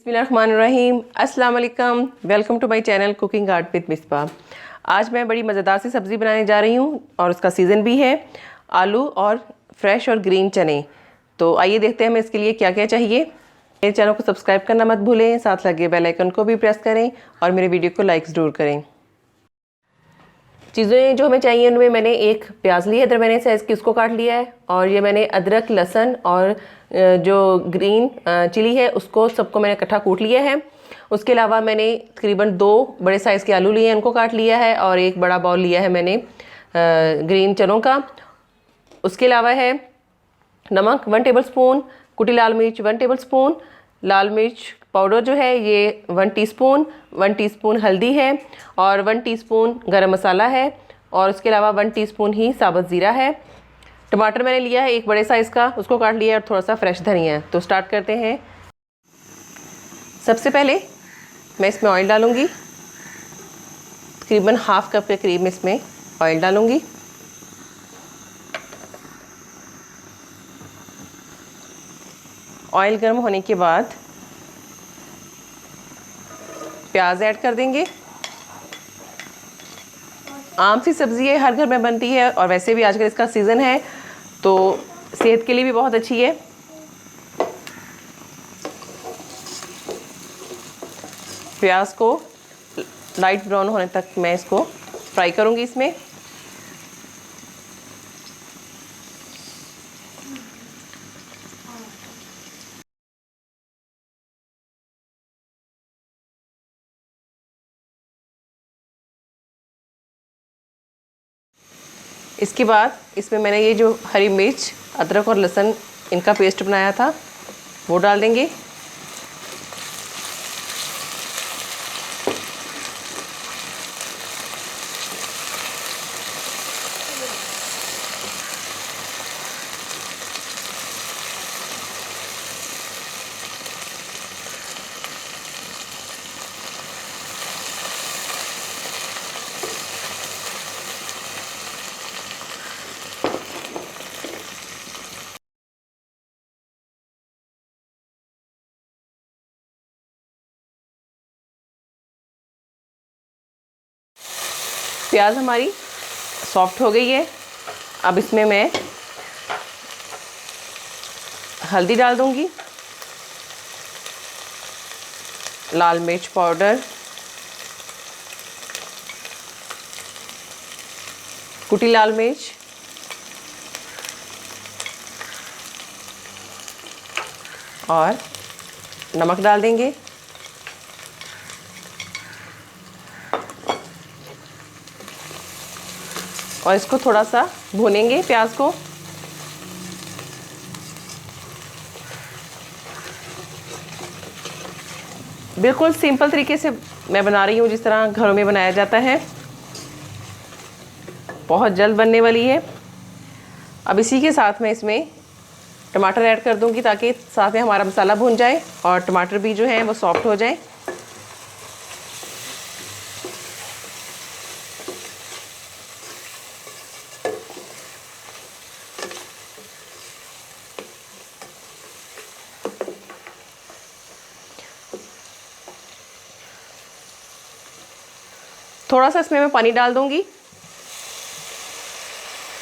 बिस्मिल्लाहिर्रहमानिर्रहीम। अस्सलाम वालेकुम। Welcome to my channel cooking art with Misbah. आज मैं बड़ी मज़ेदार सी सब्ज़ी बनाने जा रही हूँ और उसका सीज़न भी है, आलू और फ्रेश और ग्रीन चने। तो आइए देखते हैं हमें इसके लिए क्या क्या चाहिए। मेरे चैनल को सब्सक्राइब करना मत भूलें, साथ लगे बेल आइकन को भी प्रेस करें और मेरे वीडियो को लाइक ज़रूर करें। चीज़ें जो हमें चाहिए उनमें मैंने एक प्याज ली है दरमियाने साइज़ की, उसको काट लिया है। और ये मैंने अदरक, लहसुन और जो ग्रीन चिली है उसको सबको मैंने इकट्ठा कूट लिया है। उसके अलावा मैंने तकरीबन 2 बड़े साइज़ के आलू लिए हैं, उनको काट लिया है। और एक बड़ा बाउल लिया है मैंने ग्रीन चनों का। उसके अलावा है नमक 1 टेबल स्पून, कुटी लाल मिर्च 1 टेबल स्पून, लाल मिर्च पाउडर जो है ये 1 टीस्पून, 1 टीस्पून हल्दी है और 1 टीस्पून गरम मसाला है। और उसके अलावा 1 टीस्पून ही साबुत ज़ीरा है। टमाटर मैंने लिया है एक बड़े साइज़ का, उसको काट लिया है और थोड़ा सा फ्रेश धनिया है। तो स्टार्ट करते हैं। सबसे पहले मैं इसमें ऑयल डालूँगी, तकरीबन ½ कप के करीब इसमें ऑयल डालूँगी। ऑयल गर्म होने के बाद प्याज ऐड कर देंगे। आम सी सब्ज़ी है, हर घर में बनती है और वैसे भी आजकल इसका सीज़न है तो सेहत के लिए भी बहुत अच्छी है। प्याज को लाइट ब्राउन होने तक मैं इसको फ्राई करूंगी इसमें। इसके बाद इसमें मैंने ये जो हरी मिर्च, अदरक और लहसुन इनका पेस्ट बनाया था वो डाल देंगे। प्याज हमारी सॉफ्ट हो गई है। अब इसमें मैं हल्दी डाल दूंगी, लाल मिर्च पाउडर, कुटी लाल मिर्च और नमक डाल देंगे। और इसको थोड़ा सा भूनेंगे प्याज को। बिल्कुल सिंपल तरीके से मैं बना रही हूँ, जिस तरह घरों में बनाया जाता है। बहुत जल्द बनने वाली है। अब इसी के साथ मैं इसमें टमाटर ऐड कर दूँगी ताकि साथ में हमारा मसाला भून जाए और टमाटर भी जो है वो सॉफ्ट हो जाए। थोड़ा सा इसमें मैं पानी डाल दूंगी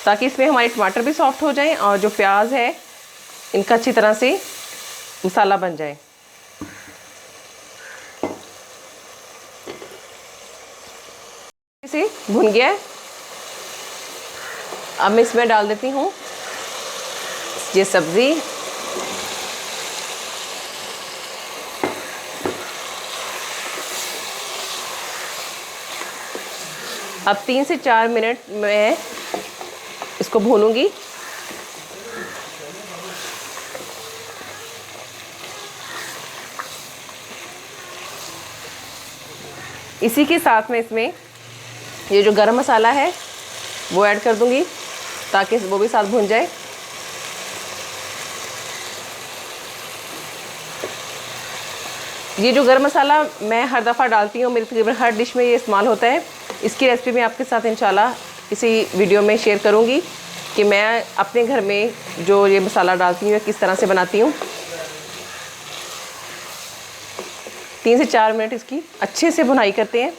ताकि इसमें हमारे टमाटर भी सॉफ्ट हो जाएं और जो प्याज है इनका अच्छी तरह से मसाला बन जाए। इसे भुन गया है। अब मैं इसमें डाल देती हूँ ये सब्ज़ी। अब 3 से 4 मिनट मैं इसको भूनूंगी। इसी के साथ में इसमें ये जो गरम मसाला है वो ऐड कर दूंगी ताकि वो भी साथ भून जाए। ये जो गरम मसाला मैं हर दफ़ा डालती हूँ, मेरी तकरीबन हर डिश में ये इस्तेमाल होता है। इसकी रेसिपी मैं आपके साथ इंशाल्लाह इसी वीडियो में शेयर करूँगी कि मैं अपने घर में जो ये मसाला डालती हूँ किस तरह से बनाती हूँ। 3 से 4 मिनट इसकी अच्छे से भुनाई करते हैं।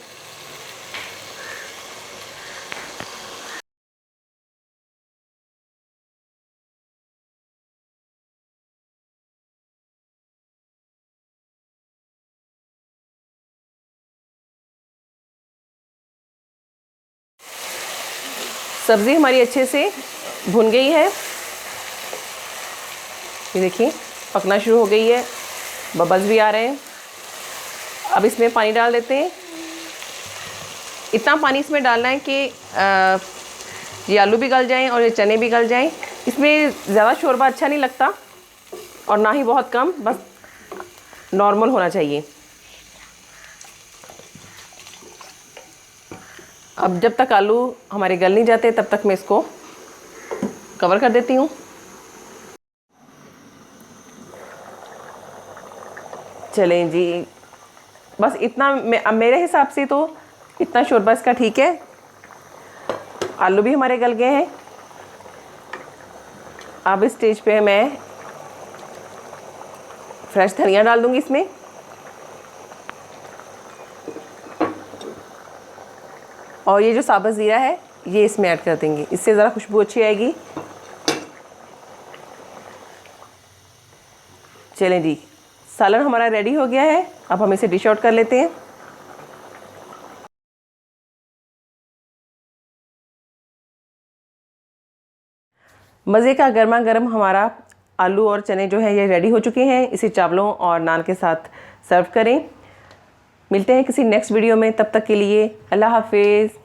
सब्ज़ी हमारी अच्छे से भुन गई है, ये देखिए पकना शुरू हो गई है, बबल्स भी आ रहे हैं। अब इसमें पानी डाल देते हैं। इतना पानी इसमें डालना है कि ये आलू भी गल जाएं और ये चने भी गल जाएं। इसमें ज़्यादा शोरबा अच्छा नहीं लगता और ना ही बहुत कम, बस नॉर्मल होना चाहिए। अब जब तक आलू हमारे गल नहीं जाते तब तक मैं इसको कवर कर देती हूँ। चलें जी, बस इतना अब मेरे हिसाब से तो इतना शोरबा इसका ठीक है। आलू भी हमारे गल गए हैं। अब इस स्टेज पे मैं फ्रेश धनिया डाल दूंगी इसमें। और ये जो साबुत ज़ीरा है ये इसमें ऐड कर देंगे, इससे ज़रा खुशबू अच्छी आएगी। चलें जी, सालन हमारा रेडी हो गया है। अब हम इसे डिश आउट कर लेते हैं। मज़े का गर्मा गर्म हमारा आलू और चने जो है ये रेडी हो चुके हैं। इसे चावलों और नान के साथ सर्व करें। मिलते हैं किसी नेक्स्ट वीडियो में, तब तक के लिए अल्लाह हाफिज़।